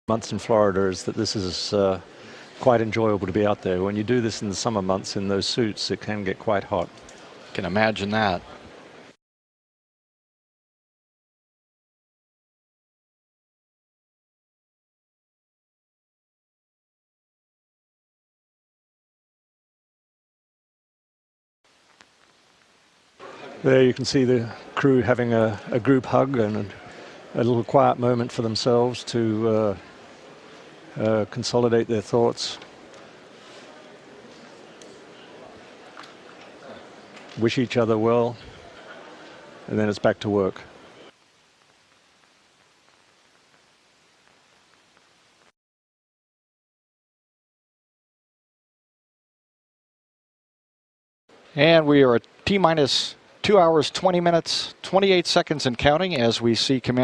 months in Florida is that this is quite enjoyable to be out there. When you do this in the summer months in those suits, it can get quite hot. Can imagine that. There you can see the crew having a group hug and a little quiet moment for themselves to consolidate their thoughts. Wish each other well, and then it's back to work. And we are at T-minus 2 hours, 20 minutes, 28 seconds and counting as we see Commander